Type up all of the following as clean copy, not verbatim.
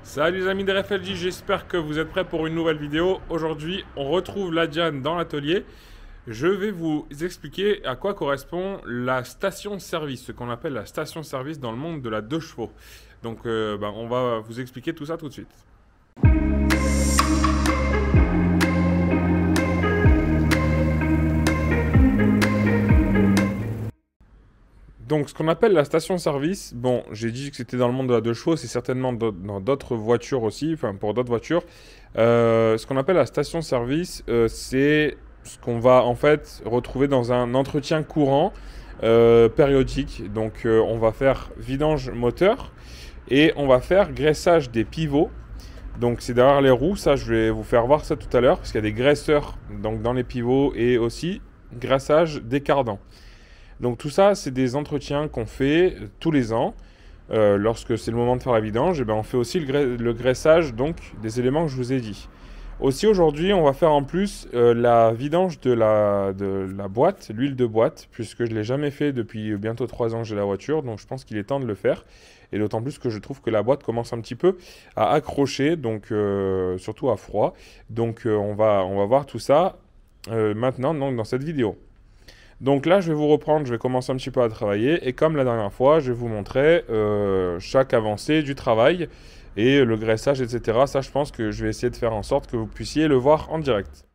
Salut les amis de RFLJ, j'espère que vous êtes prêts pour une nouvelle vidéo. Aujourd'hui, on retrouve la Diane dans l'atelier. Je vais vous expliquer à quoi correspond la station-service, ce qu'on appelle la station-service dans le monde de la 2 chevaux. Donc, on va vous expliquer tout ça tout de suite. Donc, ce qu'on appelle la station-service, bon, j'ai dit que c'était dans le monde de la 2 chevaux, c'est certainement dans d'autres voitures aussi, enfin pour d'autres voitures. Ce qu'on appelle la station-service, c'est ce qu'on va en fait retrouver dans un entretien courant, périodique. Donc, on va faire vidange moteur et on va faire graissage des pivots. Donc, c'est derrière les roues, ça je vais vous faire voir ça tout à l'heure, parce qu'il y a des graisseurs donc, dans les pivots et aussi graissage des cardans. Donc tout ça, c'est des entretiens qu'on fait tous les ans. Lorsque c'est le moment de faire la vidange, et ben on fait aussi le graissage donc, des éléments que je vous ai dit. Aussi aujourd'hui, on va faire en plus la vidange de la boîte, l'huile de boîte, puisque je ne l'ai jamais fait depuis bientôt 3 ans que j'ai la voiture, donc je pense qu'il est temps de le faire. Et d'autant plus que je trouve que la boîte commence un petit peu à accrocher, donc surtout à froid. Donc on va voir tout ça maintenant donc, dans cette vidéo. Donc là, je vais vous reprendre, je vais commencer un petit peu à travailler. Et comme la dernière fois, je vais vous montrer chaque avancée du travail et le graissage, etc. Ça, je pense que je vais essayer de faire en sorte que vous puissiez le voir en direct.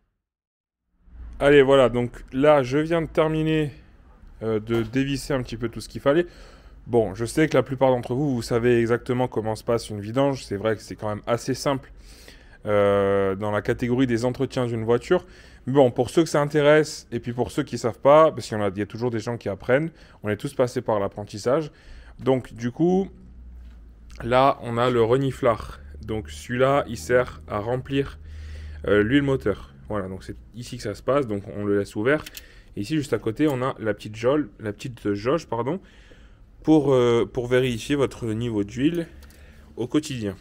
Allez, voilà, donc là, je viens de terminer de dévisser un petit peu tout ce qu'il fallait. Bon, je sais que la plupart d'entre vous, vous savez exactement comment se passe une vidange. C'est vrai que c'est quand même assez simple dans la catégorie des entretiens d'une voiture. Mais bon, pour ceux que ça intéresse, et puis pour ceux qui ne savent pas, parce qu'il y a toujours des gens qui apprennent, on est tous passés par l'apprentissage. Donc du coup, là, on a le reniflard. Donc celui-là, il sert à remplir l'huile moteur. Voilà, donc c'est ici que ça se passe, donc on le laisse ouvert. Et ici, juste à côté, on a la petite jauge, pardon, pour vérifier votre niveau d'huile au quotidien.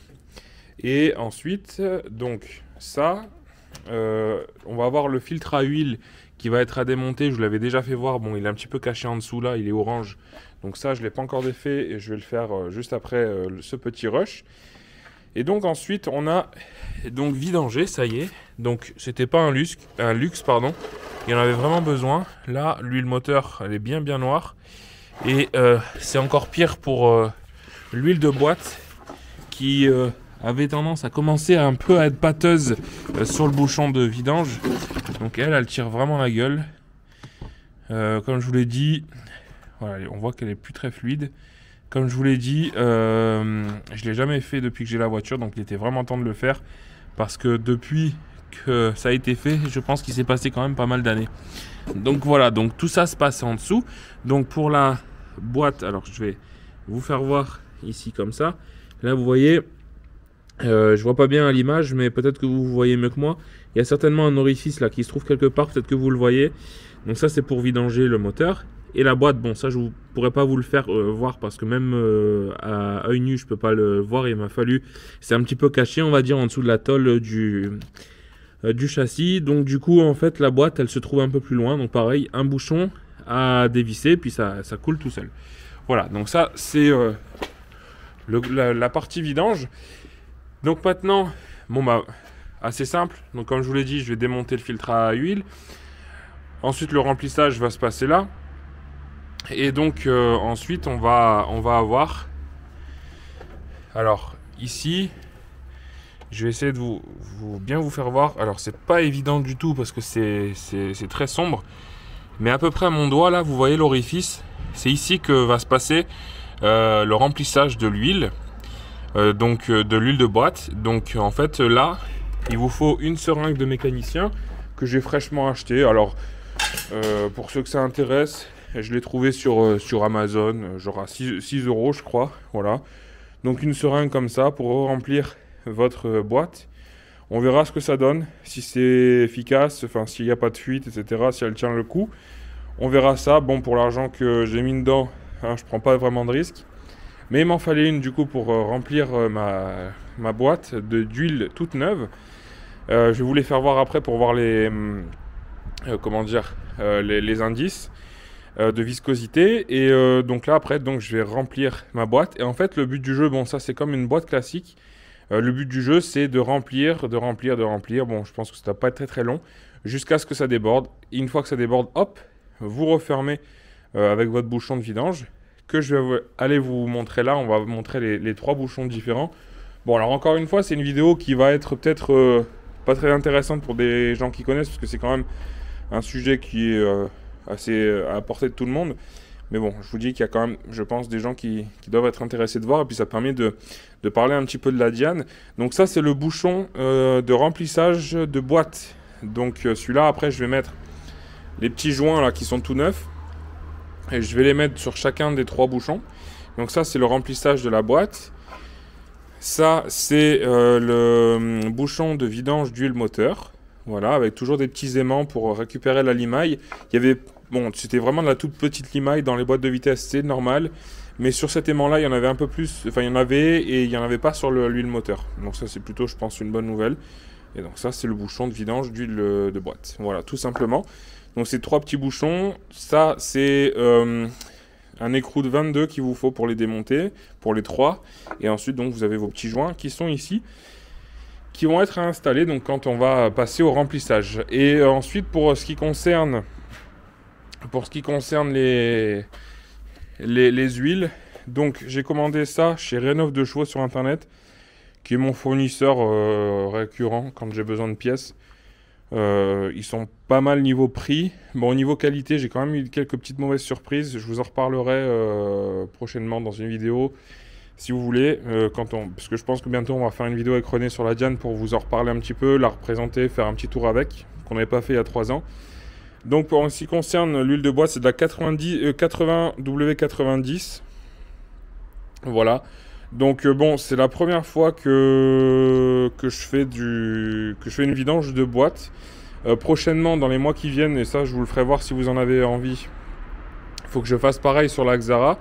Et ensuite, donc ça, on va avoir le filtre à huile qui va être à démonter. Je vous l'avais déjà fait voir. Bon, il est un petit peu caché en dessous là, il est orange. Donc ça, je ne l'ai pas encore défait et je vais le faire juste après ce petit rush. Et donc ensuite, on a donc vidangé, ça y est. Donc c'était pas un luxe, pardon. Il y en avait vraiment besoin. Là, l'huile moteur, elle est bien noire. Et c'est encore pire pour l'huile de boîte qui avait tendance à commencer à un peu à être pâteuse sur le bouchon de vidange. Donc elle tire vraiment la gueule. Comme je vous l'ai dit, voilà, on voit qu'elle est plus très fluide. Comme je vous l'ai dit, je l'ai jamais fait depuis que j'ai la voiture, donc il était vraiment temps de le faire. Parce que depuis que ça a été fait, je pense qu'il s'est passé quand même pas mal d'années. Donc voilà, donc tout ça se passe en dessous. Donc pour la boîte, alors je vais vous faire voir ici comme ça. Là vous voyez, je vois pas bien à l'image, mais peut-être que vous voyez mieux que moi. Il y a certainement un orifice là qui se trouve quelque part, peut-être que vous le voyez. Donc ça c'est pour vidanger le moteur. Et la boîte, bon ça je ne pourrais pas vous le faire voir parce que même à œil nu je peux pas le voir. Il m'a fallu, c'est un petit peu caché on va dire en dessous de la tôle du châssis. Donc du coup en fait la boîte elle se trouve un peu plus loin. Donc pareil, un bouchon à dévisser puis ça coule tout seul. Voilà, donc ça c'est la partie vidange. Donc maintenant, bon bah assez simple. Donc comme je vous l'ai dit, je vais démonter le filtre à huile. Ensuite le remplissage va se passer là. Et donc ensuite on va avoir. Alors ici, je vais essayer de bien vous faire voir. Alors c'est pas évident du tout parce que c'est très sombre. Mais à peu près à mon doigt là, vous voyez l'orifice. C'est ici que va se passer le remplissage de l'huile. Donc de l'huile de boîte. Donc en fait là, il vous faut une seringue de mécanicien que j'ai fraîchement acheté. Alors pour ceux que ça intéresse, je l'ai trouvé sur Amazon, genre à 6 € je crois. Voilà. Donc une seringue comme ça pour remplir votre boîte. On verra ce que ça donne, si c'est efficace, enfin s'il n'y a pas de fuite, etc. Si elle tient le coup. On verra ça. Bon, pour l'argent que j'ai mis dedans, hein, je prends pas vraiment de risque. Mais il m'en fallait une du coup pour remplir ma boîte d'huile toute neuve. Je vais vous les faire voir après pour voir les indices de viscosité. Et donc là après, donc je vais remplir ma boîte. Et en fait, le but du jeu, bon ça c'est comme une boîte classique. Le but du jeu, c'est de remplir, de remplir, de remplir. Bon, je pense que ça ne va pas être très très long, jusqu'à ce que ça déborde. Et une fois que ça déborde, hop, vous refermez avec votre bouchon de vidange, que je vais aller vous montrer là. On va vous montrer les 3 bouchons différents. Bon, alors encore une fois, c'est une vidéo qui va être peut-être pas très intéressante pour des gens qui connaissent, parce que c'est quand même un sujet qui est assez à la portée de tout le monde. Mais bon, je vous dis qu'il y a quand même, je pense, des gens qui doivent être intéressés de voir. Et puis ça permet de parler un petit peu de la Diane. Donc ça, c'est le bouchon de remplissage de boîte. Donc celui-là, après, je vais mettre les petits joints là qui sont tout neufs. Et je vais les mettre sur chacun des 3 bouchons. Donc ça, c'est le remplissage de la boîte. Ça, c'est le bouchon de vidange d'huile moteur. Voilà, avec toujours des petits aimants pour récupérer la limaille. Il y avait... Bon, c'était vraiment de la toute petite limaille dans les boîtes de vitesse, c'est normal. Mais sur cet aimant-là, il y en avait un peu plus. Enfin, il y en avait et il n'y en avait pas sur l'huile moteur. Donc ça, c'est plutôt, je pense, une bonne nouvelle. Et donc ça, c'est le bouchon de vidange d'huile de boîte. Voilà, tout simplement. Donc ces 3 petits bouchons. Ça, c'est un écrou de 22 qu'il vous faut pour les démonter, pour les 3. Et ensuite, donc, vous avez vos petits joints qui sont ici, qui vont être installés donc quand on va passer au remplissage. Et ensuite, pour ce qui concerne les huiles, donc j'ai commandé ça chez Rénov de Chevaux sur internet, qui est mon fournisseur récurrent quand j'ai besoin de pièces. Ils sont pas mal niveau prix. Bon, au niveau qualité, j'ai quand même eu quelques petites mauvaises surprises. Je vous en reparlerai prochainement dans une vidéo, si vous voulez, parce que je pense que bientôt on va faire une vidéo avec René sur la Diane pour vous en reparler un petit peu, la représenter, faire un petit tour avec, qu'on n'avait pas fait il y a 3 ans. Donc pour ce qui concerne l'huile de bois, c'est de la 80W90. Voilà. Donc bon, c'est la première fois que je fais une vidange de boîte. Prochainement, dans les mois qui viennent, et ça je vous le ferai voir si vous en avez envie, il faut que je fasse pareil sur la Xara.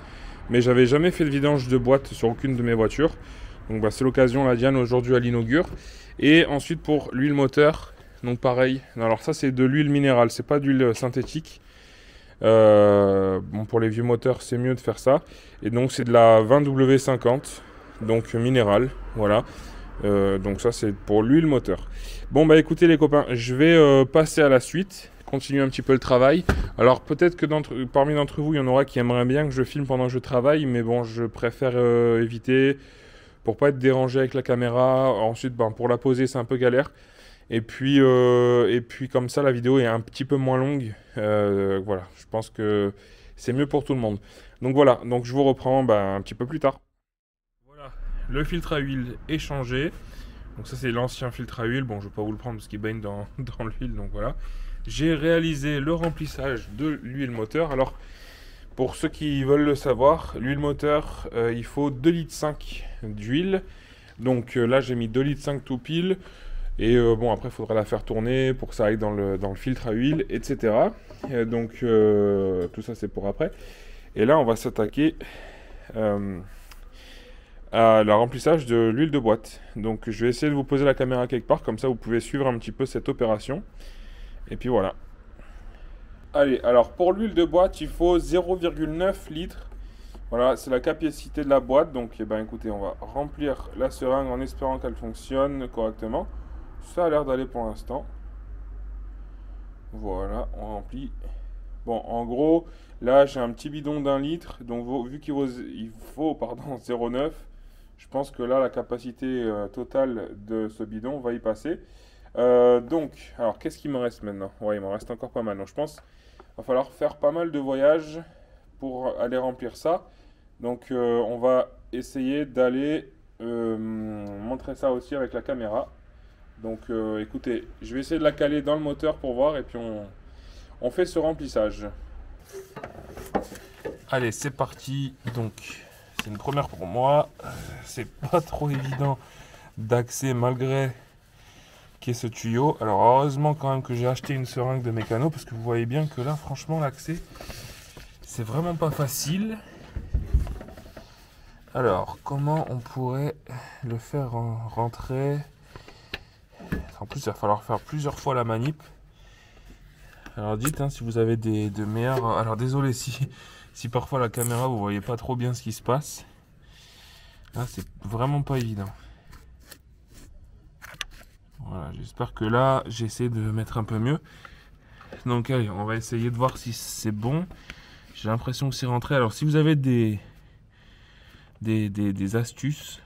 Mais j'avais jamais fait de vidange de boîte sur aucune de mes voitures. Donc bah, c'est l'occasion, la Diane aujourd'hui elle l'inaugure. Et ensuite pour l'huile moteur, donc pareil. Alors ça c'est de l'huile minérale, c'est pas d'huile synthétique. Bon, pour les vieux moteurs c'est mieux de faire ça. Et donc c'est de la 20W50, donc minérale, voilà. Donc ça c'est pour l'huile moteur. Bon bah écoutez les copains, je vais passer à la suite, continuer un petit peu le travail. Alors peut-être que parmi d'entre vous il y en aura qui aimeraient bien que je filme pendant que je travaille, mais bon je préfère éviter pour pas être dérangé avec la caméra. Ensuite ben, pour la poser c'est un peu galère. Et puis comme ça la vidéo est un petit peu moins longue. Voilà, je pense que c'est mieux pour tout le monde. Donc voilà, donc je vous reprends ben, un petit peu plus tard. Voilà, le filtre à huile est changé. Donc ça c'est l'ancien filtre à huile. Bon, je ne vais pas vous le prendre parce qu'il baigne dans l'huile, donc voilà. J'ai réalisé le remplissage de l'huile moteur. Alors, pour ceux qui veulent le savoir, l'huile moteur, il faut 2,5 litres d'huile. Donc là, j'ai mis 2,5 litres tout pile. Et bon, après, il faudra la faire tourner pour que ça aille dans le filtre à huile, etc. Donc, tout ça, c'est pour après. Et là, on va s'attaquer à le remplissage de l'huile de boîte. Donc, je vais essayer de vous poser la caméra quelque part. Comme ça, vous pouvez suivre un petit peu cette opération. Et puis, voilà. Allez, alors, pour l'huile de boîte, il faut 0,9 litres. Voilà, c'est la capacité de la boîte. Donc, eh ben, écoutez, on va remplir la seringue en espérant qu'elle fonctionne correctement. Ça a l'air d'aller pour l'instant. Voilà, on remplit. Bon, en gros, là, j'ai un petit bidon d'1 litre. Donc, vu qu'il faut 0,9, je pense que là, la capacité totale de ce bidon va y passer. Donc, alors, qu'est-ce qu'il me reste maintenant? Ouais, il m'en reste encore pas mal. Donc, je pense qu'il va falloir faire pas mal de voyages pour aller remplir ça. Donc, on va essayer d'aller montrer ça aussi avec la caméra. Donc écoutez, je vais essayer de la caler dans le moteur pour voir et puis on fait ce remplissage. Allez, c'est parti. Donc c'est une première pour moi. C'est pas trop évident d'accès malgré qu'il y ait ce tuyau. Alors heureusement quand même que j'ai acheté une seringue de mécano parce que vous voyez bien que là franchement l'accès c'est vraiment pas facile. Alors comment on pourrait le faire rentrer? En plus, il va falloir faire plusieurs fois la manip. Alors dites hein, si vous avez de meilleurs... Alors désolé si parfois la caméra vous voyez pas trop bien ce qui se passe. Là c'est vraiment pas évident. Voilà, j'espère que là, j'essaie de mettre un peu mieux. Donc allez, on va essayer de voir si c'est bon. J'ai l'impression que c'est rentré. Alors si vous avez des astuces...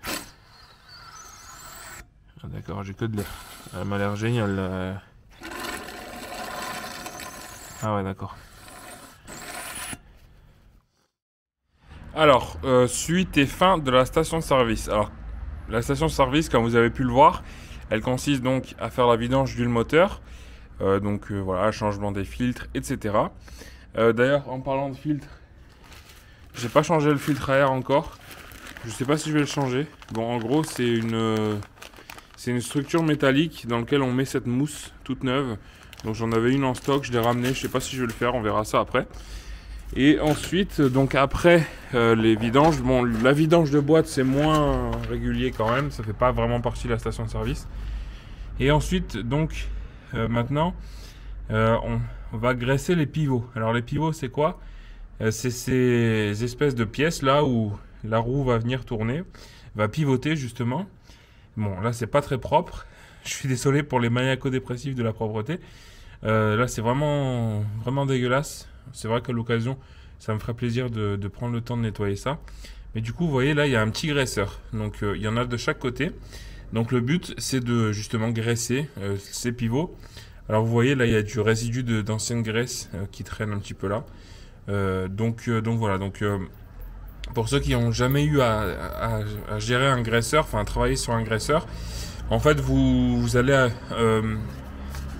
Ah, d'accord, j'ai que de l'air. Elle m'a l'air géniale. Ah ouais, d'accord. Alors, suite et fin de la station-service. Alors, la station-service, comme vous avez pu le voir, elle consiste donc à faire la vidange d'huile moteur. Voilà, changement des filtres, etc. D'ailleurs, en parlant de filtre, j'ai pas changé le filtre à air encore. Je sais pas si je vais le changer. Bon, en gros, c'est une structure métallique dans laquelle on met cette mousse toute neuve. Donc j'en avais une en stock, je l'ai ramenée. Je sais pas si je vais le faire, on verra ça après. Et ensuite, donc après les vidanges, bon, la vidange de boîte c'est moins régulier quand même, ça fait pas vraiment partie de la station de service. Et ensuite, donc maintenant, on va graisser les pivots. Alors les pivots c'est quoi? C'est ces espèces de pièces là où la roue va venir tourner, va pivoter justement. Bon, là c'est pas très propre. Je suis désolé pour les maniaco-dépressifs de la propreté. Là c'est vraiment dégueulasse. C'est vrai qu'à l'occasion, ça me ferait plaisir de prendre le temps de nettoyer ça. Mais du coup, vous voyez, là, il y a un petit graisseur. Donc, il y en a de chaque côté. Donc, le but, c'est de justement graisser ces pivots. Alors, vous voyez, là, il y a du résidu d'ancienne graisse qui traîne un petit peu là. Donc voilà. Donc, pour ceux qui n'ont jamais eu à gérer un graisseur, enfin, à travailler sur un graisseur, en fait, vous allez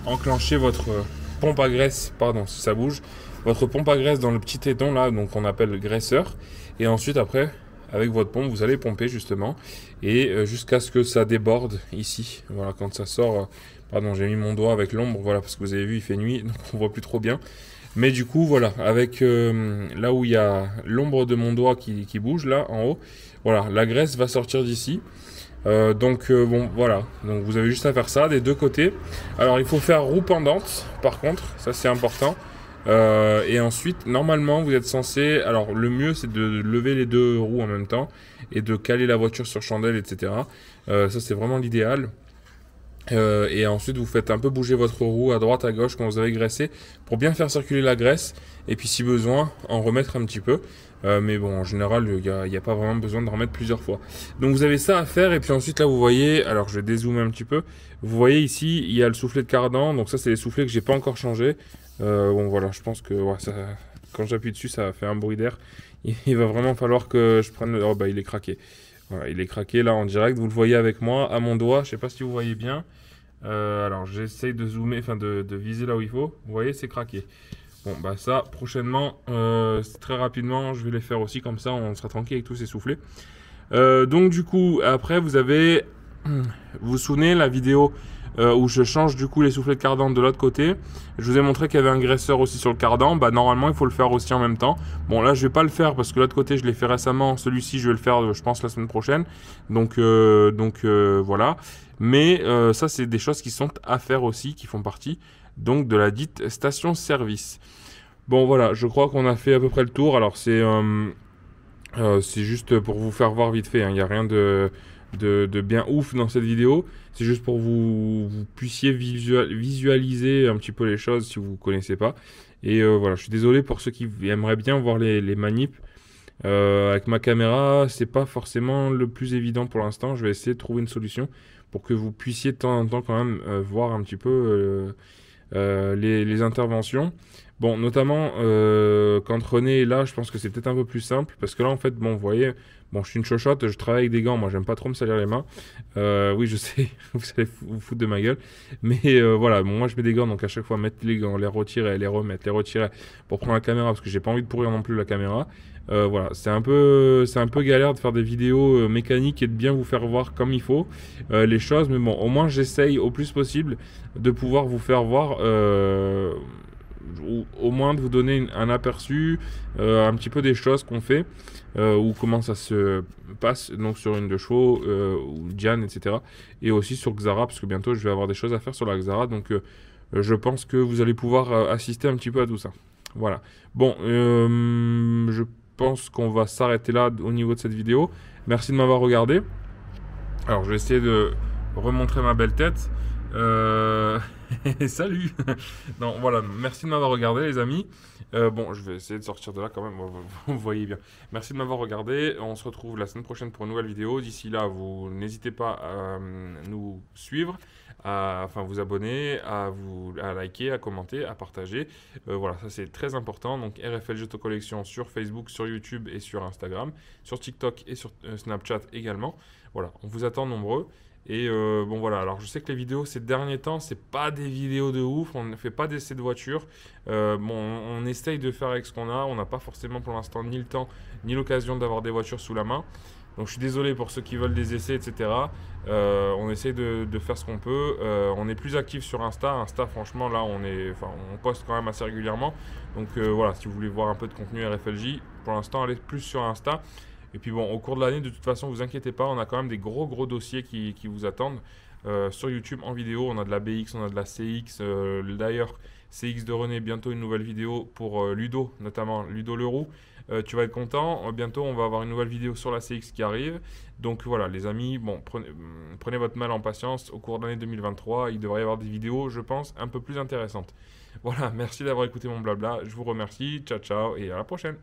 enclencher votre pompe à graisse, pardon, si ça bouge, votre pompe à graisse dans le petit téton là, donc on appelle le graisseur, et ensuite après, avec votre pompe, vous allez pomper justement, et jusqu'à ce que ça déborde ici. Voilà, quand ça sort, pardon, j'ai mis mon doigt avec l'ombre, voilà, parce que vous avez vu, il fait nuit, donc on voit plus trop bien. Mais du coup, voilà, avec là où il y a l'ombre de mon doigt qui bouge là en haut, voilà, la graisse va sortir d'ici. Bon voilà, donc vous avez juste à faire ça des deux côtés. Alors il faut faire roue pendante par contre, ça c'est important. Et ensuite normalement vous êtes censé, alors le mieux c'est de lever les deux roues en même temps et de caler la voiture sur chandelle, etc. Ça c'est vraiment l'idéal. Et ensuite vous faites un peu bouger votre roue à droite à gauche quand vous avez graissé pour bien faire circuler la graisse, et puis si besoin en remettre un petit peu. Mais bon, en général, il n'y a pas vraiment besoin de remettre plusieurs fois. Donc vous avez ça à faire, et puis ensuite là vous voyez, alors je vais dézoomer un petit peu, vous voyez ici il y a le soufflet de cardan, donc ça c'est les soufflets que j'ai pas encore changé. Bon voilà, je pense que ouais, ça, quand j'appuie dessus ça fait un bruit d'air. Il va vraiment falloir que je prenne le... Oh bah il est craqué. Voilà, il est craqué là en direct, vous le voyez avec moi, à mon doigt, je sais pas si vous voyez bien. Alors j'essaye de zoomer, enfin de viser là où il faut, vous voyez c'est craqué. Bon bah ça prochainement, très rapidement je vais les faire aussi, comme ça on sera tranquille avec tous ces soufflets. Donc du coup après vous avez, vous vous souvenez la vidéo où je change du coup les soufflets de cardan de l'autre côté. Je vous ai montré qu'il y avait un graisseur aussi sur le cardan, bah normalement il faut le faire aussi en même temps. Bon là je vais pas le faire parce que l'autre côté je l'ai fait récemment, celui-ci je vais le faire je pense la semaine prochaine. Donc voilà. Mais ça c'est des choses qui sont à faire aussi, qui font partie donc de la dite station-service. Bon voilà, je crois qu'on a fait à peu près le tour. Alors c'est juste pour vous faire voir vite fait, hein. Il n'y a rien de bien ouf dans cette vidéo. C'est juste pour vous puissiez visualiser un petit peu les choses si vous ne connaissez pas. Et voilà, je suis désolé pour ceux qui aimeraient bien voir les manips. Avec ma caméra, c'est pas forcément le plus évident pour l'instant. Je vais essayer de trouver une solution pour que vous puissiez de temps en temps quand même voir un petit peu les interventions. Bon, notamment quand René est là, je pense que c'est peut-être un peu plus simple, parce que là en fait, bon, vous voyez, bon, je suis une chochotte, je travaille avec des gants, moi j'aime pas trop me salir les mains. Oui, je sais, vous allez vous foutre de ma gueule, mais voilà, bon, moi je mets des gants, donc à chaque fois mettre les gants, les retirer, les remettre, les retirer pour prendre la caméra, parce que j'ai pas envie de pourrir non plus la caméra. Voilà, c'est un peu galère de faire des vidéos mécaniques et de bien vous faire voir comme il faut les choses, mais bon, au moins j'essaye au plus possible de pouvoir vous faire voir, ou au moins de vous donner un aperçu un petit peu des choses qu'on fait, ou comment ça se passe donc sur une de chevaux, ou Diane, etc. Et aussi sur Xara, parce que bientôt je vais avoir des choses à faire sur la Xara, donc je pense que vous allez pouvoir assister un petit peu à tout ça. Voilà. Bon, je pense qu'on va s'arrêter là au niveau de cette vidéo. Merci de m'avoir regardé. Alors je vais essayer de remontrer ma belle tête. Euh, Salut. Non, voilà, merci de m'avoir regardé, les amis. Bon, je vais essayer de sortir de là quand même, vous voyez bien. Merci de m'avoir regardé. On se retrouve la semaine prochaine pour une nouvelle vidéo. D'ici là, vous n'hésitez pas à nous suivre, enfin vous abonner, à liker, à commenter, à partager. Voilà, ça c'est très important. Donc RFLG Autocollection sur Facebook, sur YouTube et sur Instagram, sur TikTok et sur Snapchat également. Voilà, on vous attend nombreux. Et bon voilà, alors je sais que les vidéos ces derniers temps, c'est pas des vidéos de ouf, on ne fait pas d'essais de voiture. Bon, on essaye de faire avec ce qu'on a, on n'a pas forcément pour l'instant ni le temps ni l'occasion d'avoir des voitures sous la main. Donc je suis désolé pour ceux qui veulent des essais, etc. On essaye de faire ce qu'on peut. On est plus actif sur Insta. Insta, franchement, là, on poste quand même assez régulièrement. Donc voilà, si vous voulez voir un peu de contenu RFLJ, pour l'instant, allez plus sur Insta. Et puis bon, au cours de l'année, de toute façon, vous inquiétez pas, on a quand même des gros dossiers qui vous attendent. Sur YouTube en vidéo, on a de la BX, on a de la CX. D'ailleurs, CX de René, bientôt une nouvelle vidéo pour Ludo, notamment Ludo Leroux. Tu vas être content. Bientôt, on va avoir une nouvelle vidéo sur la CX qui arrive. Donc voilà, les amis, bon, prenez votre mal en patience. Au cours de l'année 2023, il devrait y avoir des vidéos, je pense, un peu plus intéressantes. Voilà, merci d'avoir écouté mon blabla. Je vous remercie. Ciao, ciao et à la prochaine.